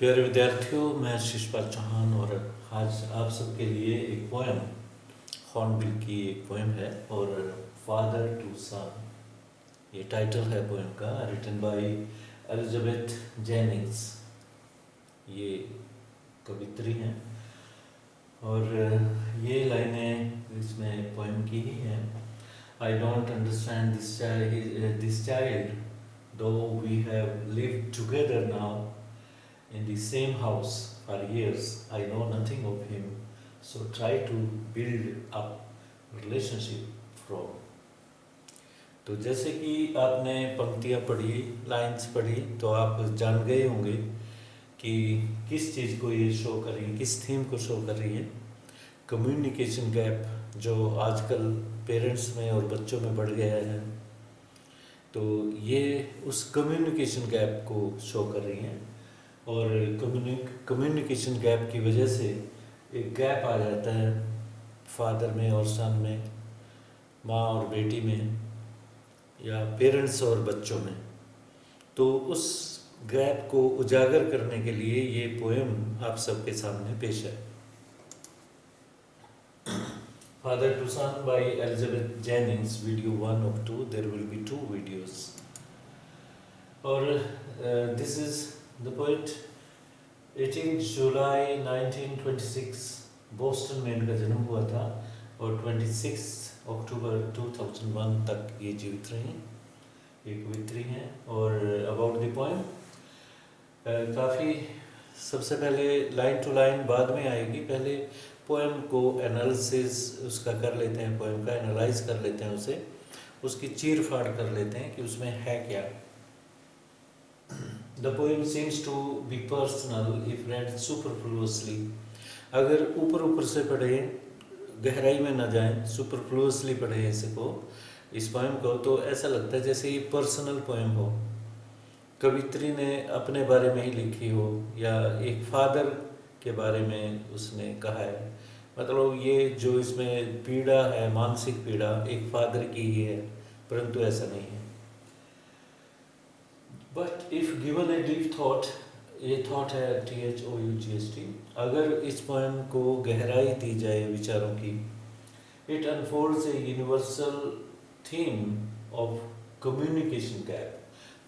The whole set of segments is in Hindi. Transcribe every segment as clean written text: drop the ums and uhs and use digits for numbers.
प्यारे विद्यार्थियों, मैं शिशपाल चौहान और आज आप सबके लिए एक पोएम हॉर्नबिल की एक पोएम है और फादर टू सन, ये टाइटल है पोएम का, रिटन बाय एलिजाबेथ जेनिंग्स। ये कवित्री हैं और ये लाइनें इसमें पोएम की ही हैं। I don't understand this child though we have lived together now in the same house for years. I know nothing of him, so try to build up relationship from. तो जैसे कि आपने पंक्तियाँ पढ़ी, लाइंस पढ़ी, तो आप जान गए होंगे कि किस चीज़ को ये शो कर रही है, किस थीम को शो कर रही है। कम्युनिकेशन गैप जो आजकल पेरेंट्स में और बच्चों में बढ़ गया है, तो ये उस कम्युनिकेशन गैप को शो कर रही हैं। और कम्युनिकेशन गैप की वजह से एक गैप आ जाता है फादर में और सन में, माँ और बेटी में, या पेरेंट्स और बच्चों में। तो उस गैप को उजागर करने के लिए ये पोएम आप सबके सामने पेश है। Father to son by Elizabeth Jennings, video 1 of 2, there will be 2 videos। और दिस इज The poet 18 जुलाई 1926 बोस्टन में इनका जन्म हुआ था और 26 अक्टूबर 2001 तक ये जीवित रही, एक कवित्री हैं। और अबाउट द पोएम, काफ़ी सबसे पहले लाइन टू लाइन बाद में आएगी, पहले पोएम को एनालिसिस उसका कर लेते हैं, पोएम का एनालाइज कर लेते हैं, उसे उसकी चीर फाड़ कर लेते हैं कि उसमें है क्या। The poem seems to be personal if read superfluously। अगर ऊपर ऊपर से पढ़े, गहराई में न जाएं, superfluously पढ़े इस पोएम को, तो ऐसा लगता है जैसे ये पर्सनल पोएम हो, कवित्री ने अपने बारे में ही लिखी हो या एक फादर के बारे में उसने कहा है। मतलब ये जो इसमें पीड़ा है, मानसिक पीड़ा, एक फादर की ही है, परंतु ऐसा नहीं है। But if given a deep thought, ये थॉट है THOUGHT, अगर इस पोएम को गहराई दी जाए विचारों की, it unfolds a universal theme of communication gap.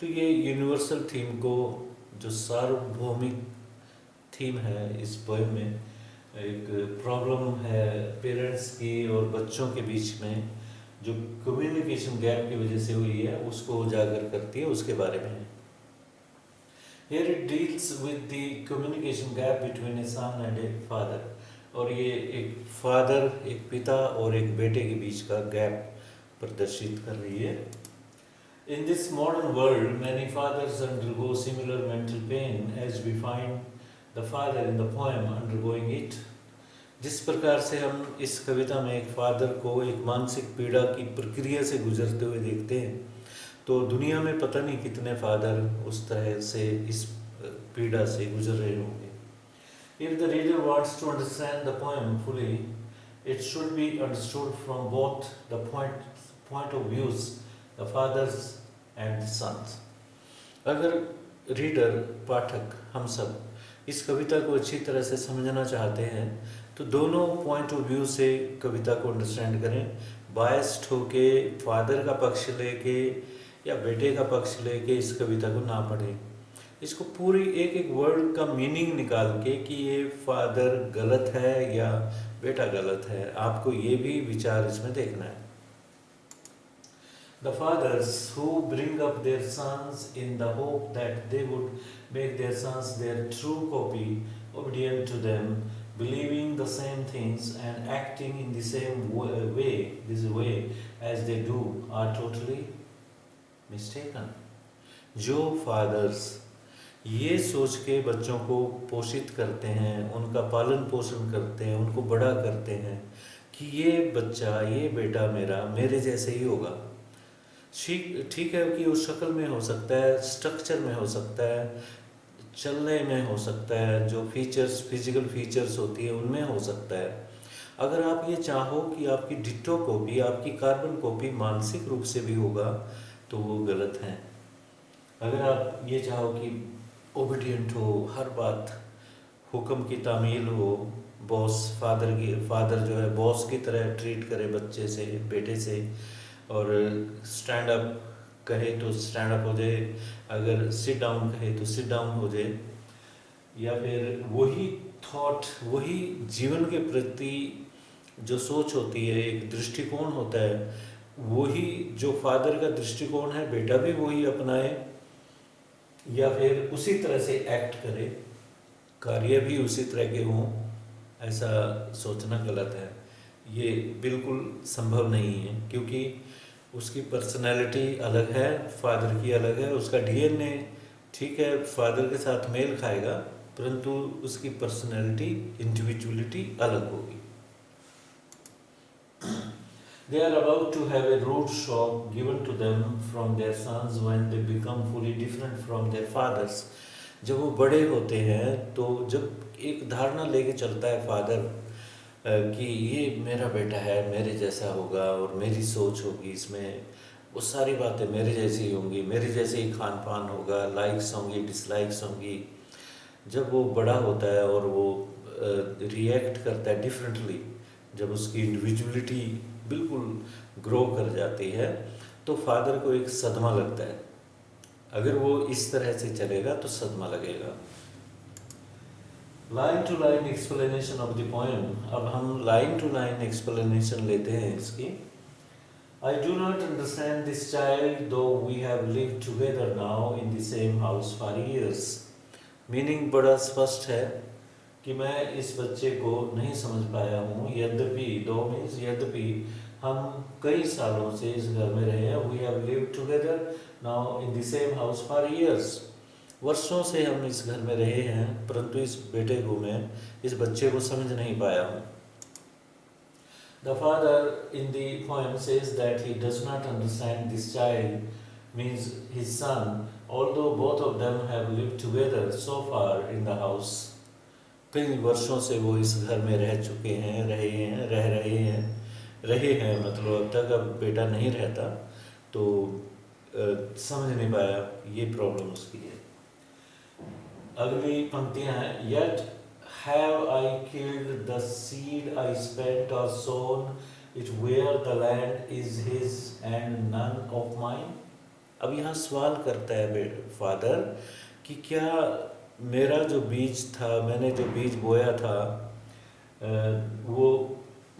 तो ये यूनिवर्सल थीम को, जो सार्वभौमिक थीम है इस पोएम में, एक प्रॉब्लम है पेरेंट्स की और बच्चों के बीच में जो कम्युनिकेशन गैप की वजह से हुई है, उसको उजागर करती है, उसके बारे में है। Here it deals with the communication gap between a son and a father। और ये एक फादर, एक पिता और एक बेटे के बीच का गैप प्रदर्शित कर रही है। In this modern world, many fathers undergo similar mental pain as we find the father in the poem undergoing it। जिस प्रकार से हम इस कविता में एक फादर को एक मानसिक पीड़ा की प्रक्रिया से गुजरते हुए देखते हैं, तो दुनिया में पता नहीं कितने फादर उस तरह से इस पीड़ा से गुजर रहे होंगे। If the reader wants to understand the poem fully, it should be understood from both the point of views, the fathers and the sons। अगर रीडर, पाठक, हम सब इस कविता को अच्छी तरह से समझना चाहते हैं, तो दोनों पॉइंट ऑफ व्यू से कविता को अंडरस्टैंड करें। बायस्ड होके फादर का पक्ष लेके या बेटे का पक्ष लेके इस कविता को ना पढ़ें। इसको पूरी एक एक वर्ड का मीनिंग निकाल के कि ये फादर गलत है या बेटा गलत है, आपको ये भी विचार इसमें देखना है। The fathers who bring up their sons in the hope that they would make their sons their true copy, obedient to them, believing the same things and acting in the same way as they do, are totally mistaken। जो फादर्स ये सोच के बच्चों को पोषित करते हैं, उनका पालन पोषण करते हैं, उनको बड़ा करते हैं कि ये बच्चा, ये बेटा मेरे जैसे ही होगा। ठीक है कि वो शक्ल में हो सकता है, स्ट्रक्चर में हो सकता है, चलने में हो सकता है, जो फीचर्स, फिजिकल फीचर्स होती है उनमें हो सकता है। अगर आप ये चाहो कि आपकी डिट्टो कॉपी, आपकी कार्बन कॉपी मानसिक रूप से भी होगा, तो वो गलत है। अगर आप ये चाहो कि ओबीडियंट हो, हर बात हुक्म की तामील हो, बॉस फादर जो है बॉस की तरह ट्रीट करे बच्चे से, बेटे से, और स्टैंड अप कहे तो स्टैंड अप हो जाए, अगर सिट डाउन कहे तो सिट डाउन हो जाए, या फिर वही थॉट, वही जीवन के प्रति जो सोच होती है, एक दृष्टिकोण होता है, वही जो फादर का दृष्टिकोण है बेटा भी वही अपनाए, या फिर उसी तरह से एक्ट करे, कार्य भी उसी तरह के हों, ऐसा सोचना गलत है। ये बिल्कुल संभव नहीं है, क्योंकि उसकी पर्सनैलिटी अलग है, फादर की अलग है, उसका डीएनए ठीक है फादर के साथ मेल खाएगा, परंतु उसकी पर्सनैलिटी, इंडिविजुअलिटी अलग होगी। They are about to have a rude shock given to them from their sons when they become fully different from their fathers. जब वो बड़े होते हैं तो जब एक धारणा लेके चलता है फादर कि ये मेरा बेटा है, मेरे जैसा होगा और मेरी सोच होगी, इसमें वो सारी बातें मेरे जैसी होंगी, मेरे जैसे ही खान पान होगा, लाइक्स होंगी, डिसलाइक्स होंगी। जब वो बड़ा होता है और वो रिएक्ट करता है डिफरेंटली, जब उसकी इंडिविजुअलिटी बिल्कुल ग्रो कर जाती है, तो फादर को एक सदमा लगता है। अगर वो इस तरह से चलेगा तो सदमा लगेगा। Line to line explanation of the poem. अब हम लाइन टू लाइन एक्सप्लेनेशन लेते हैं इसकी। I do not understand this child, though we have lived together now in the same house for years. Meaning बड़ा स्पष्ट है कि मैं इस बच्चे को नहीं समझ पाया हूँ, यद्यपि दो मीन्स यद्यपि हम कई सालों से इस घर में रहे हैं। We have lived together now in the same house for years. वर्षों से हम इस घर में रहे हैं, परंतु इस बेटे को मैं, इस बच्चे को समझ नहीं पाया हूँ। The father in the poem says that he does not understand this child, means his son, although both of them have lived together so far in the house. कई वर्षों से वो इस घर में रह चुके हैं, रहे हैं मतलब अब तक। अब बेटा नहीं रहता तो समझ नहीं पाया, ये प्रॉब्लम उसकी है। अगली पंक्तियां हैं, yet have I killed the seed I spent or sown it where the land is his and none of mine. अब यहाँ सवाल करता है फादर कि क्या मेरा जो बीज था, मैंने जो बीज बोया था, वो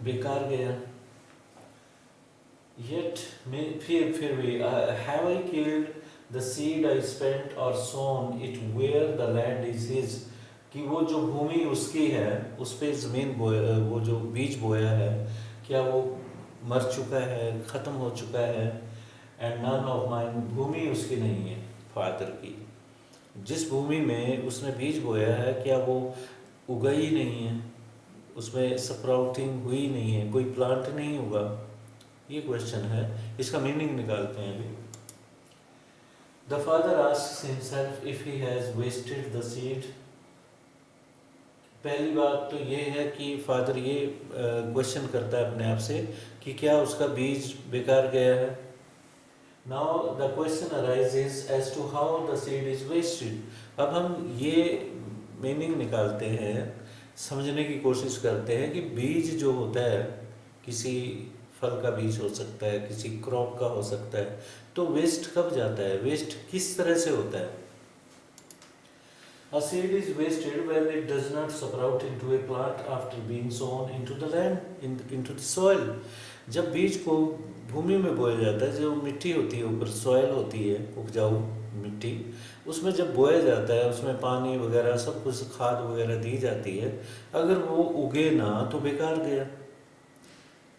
बेकार गया। Yet फिर भी have I killed the seed I spent or sown it where the land is his, कि वो जो भूमि उसकी है, उस पे ज़मीन बोया, वो जो बीज बोया है, क्या वो मर चुका है, ख़त्म हो चुका है। एंड नन ऑफ माइन, भूमि उसकी नहीं है, फादर की। जिस भूमि में उसने बीज बोया है, क्या वो उगा ही नहीं है, उसमें स्प्राउटिंग हुई नहीं है, कोई प्लांट नहीं होगा। ये क्वेश्चन है, इसका मीनिंग निकालते हैं अभी। The father asks himself if he has wasted the seed. पहली बात तो ये है कि फादर ये क्वेश्चन करता है अपने आप से कि क्या उसका बीज बेकार गया है। Now the question arises as to how the seed is wasted. अब हम ये मीनिंग निकालते हैं, समझने की कोशिश करते हैं कि बीज जो होता है, किसी फल का बीज हो सकता है, किसी क्रॉप का हो सकता है, तो वेस्ट कब जाता है, वेस्ट किस तरह से होता है। A seed is wasted when it does not sprout into a plant after being sown into the land, into the soil. जब बीज को भूमि में बोया जाता है, जो मिट्टी होती है ऊपर, सॉइल होती है, उपजाऊ मिट्टी, उसमें जब बोया जाता है, उसमें पानी वगैरह सब कुछ, खाद वगैरह दी जाती है, अगर वो उगे ना तो बेकार गया।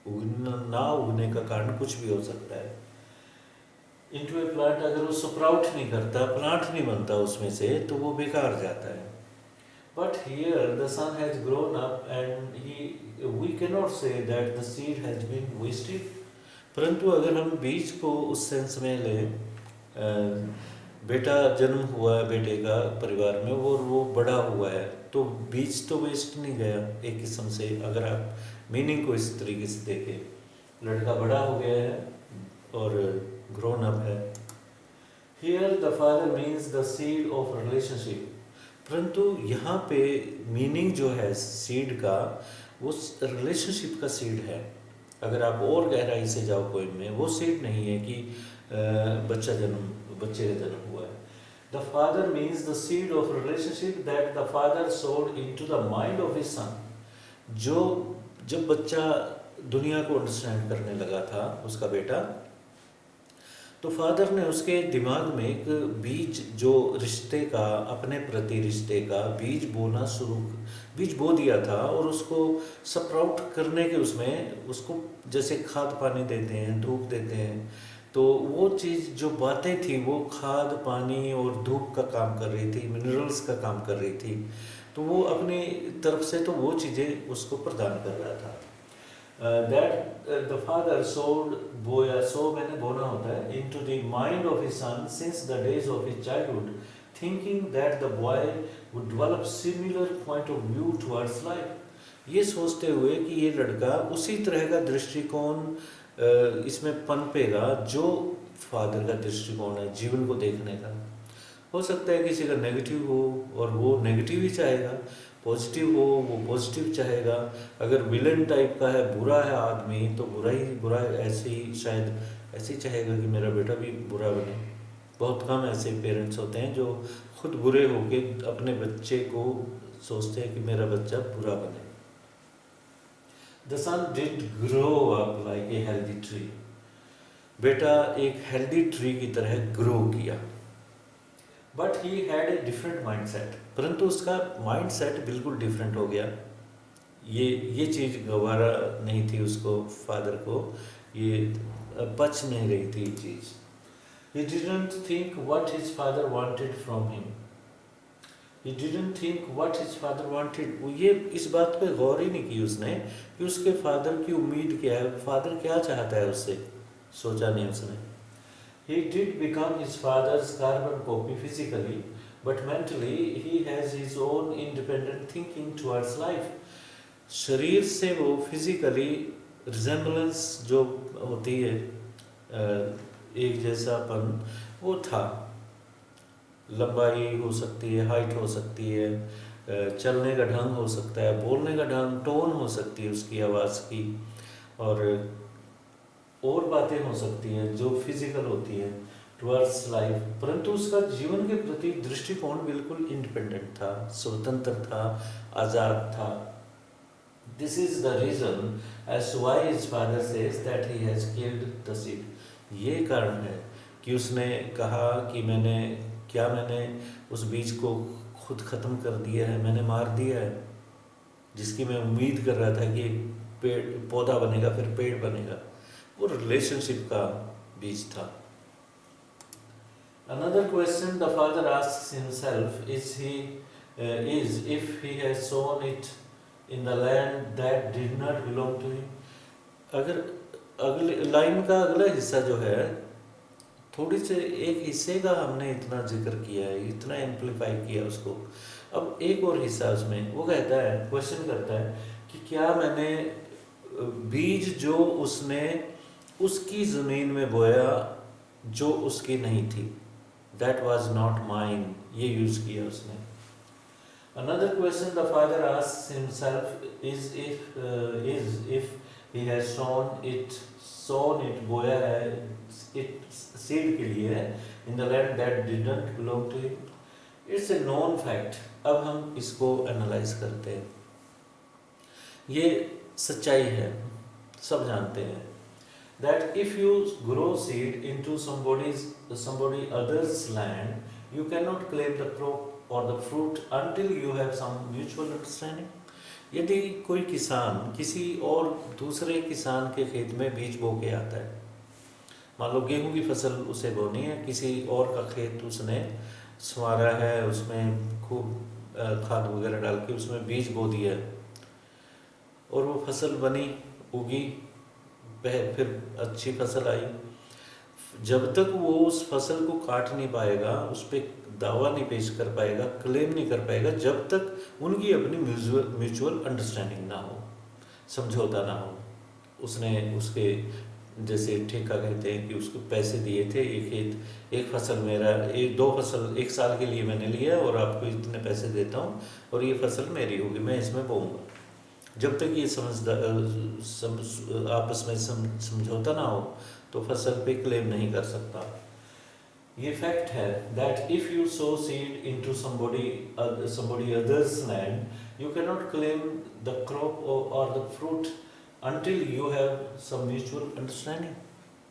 ना उगने का कारण कुछ भी हो सकता है। इनटू ए प्लांट, अगर वो स्प्राउट नहीं करता, प्लांट नहीं बनता उसमें से, तो वो बेकार जाता है। But here the son has grown up and we can not say that the seed has been wasted. परंतु अगर हम बीज को उस सेंस में लें, बेटा जन्म हुआ है बेटे का परिवार में, वो बड़ा हुआ है, तो बीज तो वेस्ट नहीं गया एक किस्म से। अगर आप मीनिंग को इस तरीके से देखें, लड़का बड़ा हो गया है और ग्रोन अप है, Here the father means the seed of relationship. परंतु यहाँ पे मीनिंग जो है सीड का, वो रिलेशनशिप का सीड है। अगर आप और गहराई से जाओ पोइम में, वो सीड नहीं है कि बच्चे का जन्म हुआ है। The father means the seed of relationship that the father sowed into the mind of his son. जो जब बच्चा दुनिया को अंडरस्टैंड करने लगा था, उसका बेटा, तो फादर ने उसके दिमाग में एक बीज, जो रिश्ते का, अपने प्रति रिश्ते का बीज बो दिया था, और उसको स्प्राउट करने के, उसमें उसको जैसे खाद पानी देते हैं, धूप देते हैं, तो वो चीज़ जो बातें थी वो खाद पानी और धूप का काम कर रही थी, मिनरल्स का काम कर रही थी। तो वो अपनी तरफ से तो वो चीज़ें उसको प्रदान कर रहा था। दैट द फादर सोड, बोया, सो मैंने बोना होता है, into the mind of his sun since the days of his childhood, thinking that the boy would develop similar point of view towards life. ये सोचते हुए कि ये लड़का उसी तरह का दृष्टिकोण इसमें पनपेगा जो फादर का दृष्टिकोण है जीवन को देखने का। हो सकता है किसी का नेगेटिव हो और वो नेगेटिव ही चाहेगा, पॉजिटिव हो वो पॉजिटिव चाहेगा। अगर विलन टाइप का है, बुरा है आदमी, तो बुरा ऐसे ही शायद ऐसे ही चाहेगा कि मेरा बेटा भी बुरा बने। बहुत कम ऐसे पेरेंट्स होते हैं जो खुद बुरे होके अपने बच्चे को सोचते हैं कि मेरा बच्चा बुरा बने। The son did grow up like a healthy tree. बेटा एक हेल्दी ट्री की तरह ग्रो किया। But he had a different mind set, परंतु उसका माइंड सेट बिल्कुल डिफरेंट हो गया। ये चीज़ गवारा नहीं थी उसको, फादर को ये पच नहीं रही थी चीज़। He didn't think what his father wanted from him. He didn't think what his father wanted. ये इस बात पे गौर ही नहीं की उसने कि उसके फादर की उम्मीद क्या है, फादर क्या चाहता है उससे, सोचा नहीं उसने। He did become his father's carbon copy physically, but mentally he has his own independent thinking towards life. शरीर से वो फिजिकली रिजेम्बलेंस जो होती है, एक जैसापन वो था। लंबाई हो सकती है, हाइट हो सकती है, चलने का ढंग हो सकता है, बोलने का ढंग, टोन हो सकती है उसकी आवाज़ की, और बातें हो सकती हैं जो फिजिकल होती हैं टुवर्ड्स लाइफ। परंतु उसका जीवन के प्रति दृष्टिकोण बिल्कुल इंडिपेंडेंट था, स्वतंत्र था, आज़ाद था। This is the reason as to why his father says that he has killed the seed. ये कारण है कि उसने कहा कि मैंने उस बीज को खुद ख़त्म कर दिया है, मैंने मार दिया है, जिसकी मैं उम्मीद कर रहा था कि पेड़ पौधा बनेगा, फिर पेड़ बनेगा। वो रिलेशनशिप का बीज था। Another question the father asks himself is if he has sown it in the land that did not belong to him. अगर अगले लाइन का अगला हिस्सा जो है, थोड़ी से एक हिस्से का हमने इतना जिक्र किया है, इतना एम्पलीफाई किया उसको। अब एक और हिस्सा उसमें वो कहता है, क्वेश्चन करता है कि क्या मैंने बीज जो उसने उसकी ज़मीन में बोया जो उसकी नहीं थी, दैट वॉज नॉट माइन, ये यूज़ किया उसने। Another question the father asks himself is if he has sown it बोया है it seed के लिए in the land that didn't belong to him. It's a known fact. अब हम इसको एनालाइज करते हैं। ये सच्चाई है, सब जानते हैं that if you grow seed into somebody other's land, you cannot claim the crop or the fruit until you have some mutual understanding. यदि कोई किसान किसी और दूसरे किसान के खेत में बीज बो के आता है, मान लो गेहूं की फसल उसे बोनी है, किसी और का खेत उसने संवारा है, उसमें खूब खाद वगैरह डाल के उसमें बीज बो दिया है, और वो फसल बनी, उगी, फिर अच्छी फसल आई। जब तक वो उस फसल को काट नहीं पाएगा, उस पर दावा नहीं पेश कर पाएगा, क्लेम नहीं कर पाएगा, जब तक उनकी अपनी म्यूचुअल अंडरस्टैंडिंग ना हो, समझौता ना हो, उसने उसके जैसे ठेका कहते हैं कि उसको पैसे दिए थे, एक खेत एक फसल मेरा, एक दो फसल एक साल के लिए मैंने लिया और आपको इतने पैसे देता हूँ और ये फसल मेरी होगी, मैं इसमें बोऊँगा। जब तक ये आपस में समझौता ना हो तो फसल पे क्लेम नहीं कर सकता। ये फैक्ट है that if you so seed into somebody other's land, you cannot claim the crop or the fruit until you have some mutual understanding.